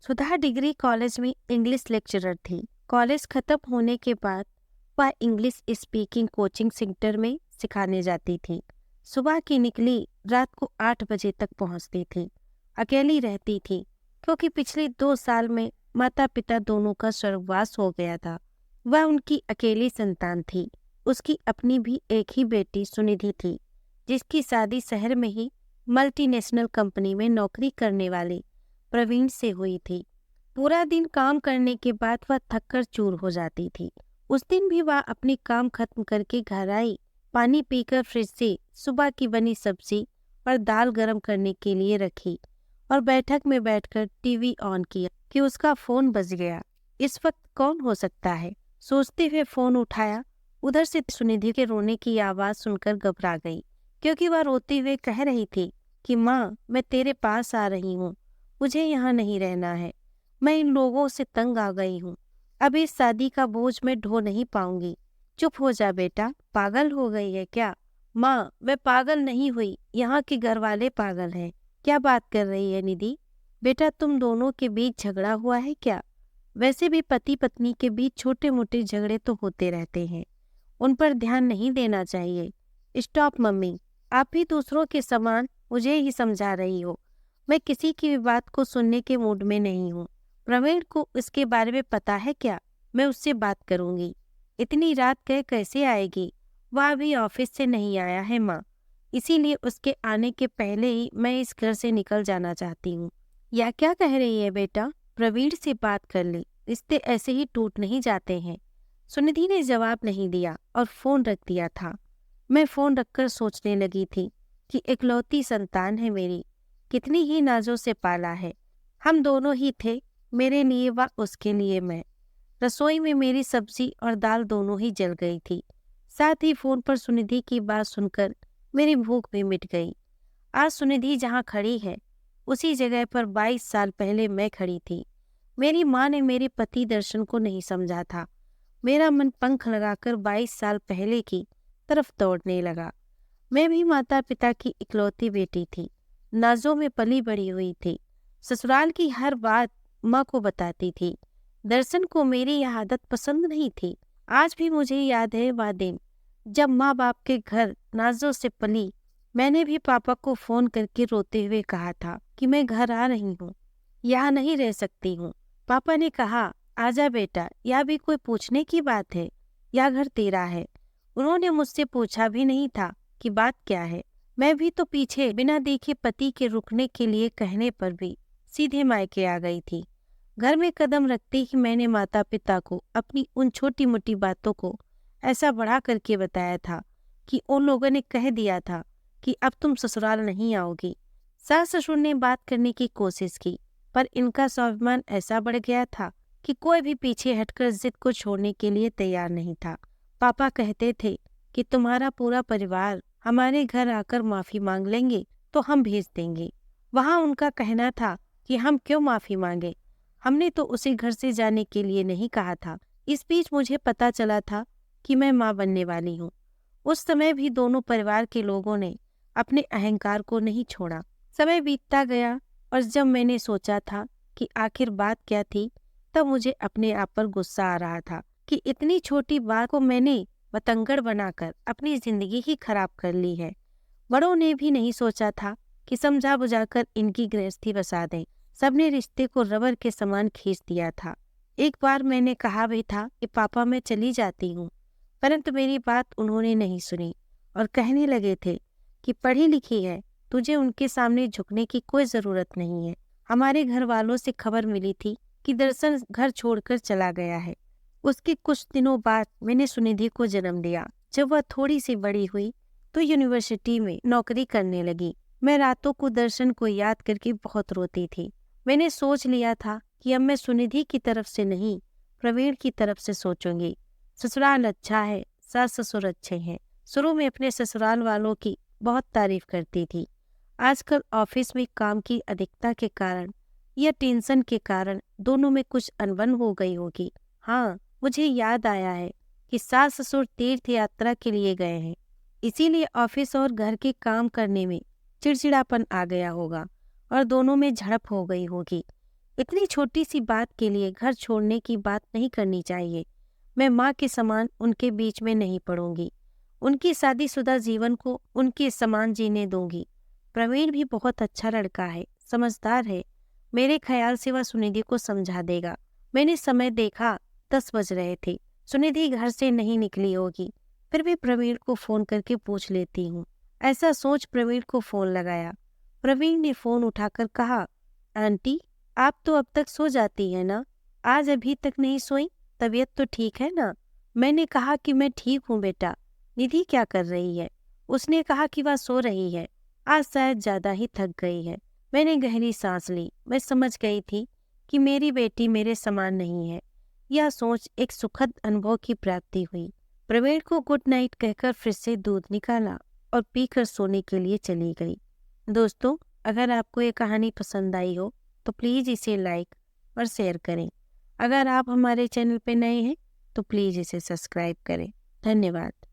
सुधा degree college में English lecturer थी। College खत्म होने के बाद वह इंग्लिश स्पीकिंग कोचिंग सेंटर में सिखाने जाती थी। सुबह की निकली रात को 8 बजे तक पहुंचती थी। अकेली रहती थी क्योंकि पिछले 2 साल में माता पिता दोनों का स्वर्गवास हो गया था। वह उनकी अकेली संतान थी। उसकी अपनी भी एक ही बेटी सुनिधि थी, जिसकी शादी शहर में ही मल्टीनेशनल कंपनी में नौकरी करने वाले प्रवीण से हुई थी। पूरा दिन काम करने के बाद वह थककर चूर हो जाती थी। उस दिन भी वह अपनी काम खत्म करके घर आई, पानी पीकर फ्रिज से सुबह की बनी सब्जी और दाल गरम करने के लिए रखी और बैठक में बैठकर टीवी ऑन किया कि उसका फोन बज गया। इस वक्त कौन हो सकता है, सोचते हुए फोन उठाया। उधर से सुनिधि के रोने की आवाज सुनकर घबरा गई, क्योंकि वह रोते हुए कह रही थी कि माँ, मैं तेरे पास आ रही हूँ, मुझे यहाँ नहीं रहना है। मैं इन लोगों से तंग आ गई हूँ। अब इस शादी का बोझ मैं ढो नहीं पाऊंगी। चुप हो जा बेटा, पागल हो गई है क्या? माँ, मैं पागल नहीं हुई, यहाँ के घर वाले पागल हैं। क्या बात कर रही है निधि? बेटा, तुम दोनों के बीच झगड़ा हुआ है क्या? वैसे भी पति पत्नी के बीच छोटे मोटे झगड़े तो होते रहते हैं, उन पर ध्यान नहीं देना चाहिए। स्टॉप मम्मी, आप भी दूसरों के समान मुझे ही समझा रही हो। मैं किसी की भी बात को सुनने के मूड में नहीं हूँ। प्रवीण को इसके बारे में पता है क्या? मैं उससे बात करूंगी। इतनी रात गए कैसे आएगी? वह अभी ऑफिस से नहीं आया है माँ, इसीलिए उसके आने के पहले ही मैं इस घर से निकल जाना चाहती हूँ। या क्या कह रही है बेटा? प्रवीण से बात कर ले, रिश्ते ऐसे ही टूट नहीं जाते हैं। सुनिधि ने जवाब नहीं दिया और फोन रख दिया था। मैं फोन रखकर सोचने लगी थी कि इकलौती संतान है मेरी, कितनी ही नाजों से पाला है। हम दोनों ही थे, मेरे लिए व उसके लिए मैं। रसोई में मेरी सब्जी और दाल दोनों ही जल गई थी। साथ ही फोन पर सुनिधि की बात सुनकर मेरी भूख भी मिट गई। आज सुनिधि जहाँ खड़ी है, उसी जगह पर 22 साल पहले मैं खड़ी थी। मेरी माँ ने मेरे पति दर्शन को नहीं समझा था। मेरा मन पंख लगाकर 22 साल पहले की तरफ दौड़ने लगा। मैं भी माता पिता की इकलौती बेटी थी, नाजों में पली बड़ी हुई थी। ससुराल की हर बात माँ को बताती थी। दर्शन को मेरी यह आदत पसंद नहीं थी। आज भी मुझे याद है वह दिन जब माँ बाप के घर नाजों से पली। मैंने भी पापा को फोन करके रोते हुए कहा था कि मैं घर आ रही हूँ, यहाँ नहीं रह सकती हूँ। पापा ने कहा, आजा बेटा, यह भी कोई पूछने की बात है? यह घर तेरा है। उन्होंने मुझसे पूछा भी नहीं था कि बात क्या है। मैं भी तो पीछे बिना देखे पति के रुकने के लिए कहने पर भी सीधे मायके आ गई थी। घर में कदम रखते ही मैंने माता पिता को अपनी उन छोटी मोटी बातों को ऐसा बढ़ा करके बताया था कि उन लोगों ने कह दिया था कि अब तुम ससुराल नहीं आओगी। सास ससुर ने बात करने की कोशिश की, पर इनका स्वाभिमान ऐसा बढ़ गया था कि कोई भी पीछे हटकर जिद को छोड़ने के लिए तैयार नहीं था। पापा कहते थे कि तुम्हारा पूरा परिवार हमारे घर आकर माफी मांग लेंगे तो हम भेज देंगे। वहाँ उनका कहना था कि हम क्यों माफी मांगे, हमने तो उसी घर से जाने के लिए नहीं कहा था। इस बीच मुझे पता चला था कि मैं माँ बनने वाली हूँ। उस समय भी दोनों परिवार के लोगों ने अपने अहंकार को नहीं छोड़ा। समय बीतता गया और जब मैंने सोचा था कि आखिर बात क्या थी, तब मुझे अपने आप पर गुस्सा आ रहा था कि इतनी छोटी बात को मैंने बतंगड़ बनाकर अपनी जिंदगी ही खराब कर ली है। बड़ों ने भी नहीं सोचा था कि समझा बुझाकर इनकी गृहस्थी बसा दें। सबने रिश्ते को रबर के समान खींच दिया था। एक बार मैंने कहा भी था कि पापा मैं चली जाती हूँ, परंतु मेरी बात उन्होंने नहीं सुनी और कहने लगे थे कि पढ़ी लिखी है, तुझे उनके सामने झुकने की कोई जरूरत नहीं है। हमारे घर वालों से खबर मिली थी कि दर्शन घर छोड़कर चला गया है। उसके कुछ दिनों बाद मैंने सुनिधि को जन्म दिया। जब वह थोड़ी सी बड़ी हुई तो यूनिवर्सिटी में नौकरी करने लगी। मैं रातों को दर्शन को याद करके बहुत रोती थी। मैंने सोच लिया था कि अब मैं सुनिधि की तरफ से नहीं, प्रवीण की तरफ से सोचूंगी। ससुराल अच्छा है, सास ससुर अच्छे हैं। शुरू में अपने ससुराल वालों की बहुत तारीफ करती थी। आजकल ऑफिस में काम की अधिकता के कारण या टेंशन के कारण दोनों में कुछ अनबन हो गई होगी। हाँ, मुझे याद आया है कि सास ससुर तीर्थ यात्रा के लिए गए हैं, इसीलिए ऑफिस और घर के काम करने में चिड़चिड़ापन आ गया होगा और दोनों में झड़प हो गई होगी। इतनी छोटी सी बात के लिए घर छोड़ने की बात नहीं करनी चाहिए। मैं माँ के समान उनके बीच में नहीं पड़ूंगी। उनकी शादीशुदा जीवन को उनके समान जीने दूंगी। प्रवीण भी बहुत अच्छा लड़का है, समझदार है। मेरे ख्याल से वह सुनिधि को समझा देगा। मैंने समय देखा, 10 बज रहे थे। सुनिधि घर से नहीं निकली होगी। फिर भी प्रवीण को फोन करके पूछ लेती हूँ। ऐसा सोच प्रवीण को फोन लगाया। प्रवीण ने फोन उठाकर कहा, आंटी, आप तो अब तक सो जाती है ना? आज अभी तक नहीं सोई? तबीयत तो ठीक है ना? मैंने कहा कि मैं ठीक हूँ बेटा। निधि क्या कर रही है? उसने कहा कि वह सो रही है। आज शायद ज्यादा ही थक गई है। मैंने गहरी सांस ली। मैं समझ गई थी कि मेरी बेटी मेरे समान नहीं है। यह सोच एक सुखद अनुभव की प्राप्ति हुई। प्रवीण को गुड नाइट कहकर फिर से दूध निकाला और पीकर सोने के लिए चली गई। दोस्तों, अगर आपको ये कहानी पसंद आई हो तो प्लीज़ इसे लाइक और शेयर करें। अगर आप हमारे चैनल पर नए हैं तो प्लीज़ इसे सब्सक्राइब करें। धन्यवाद।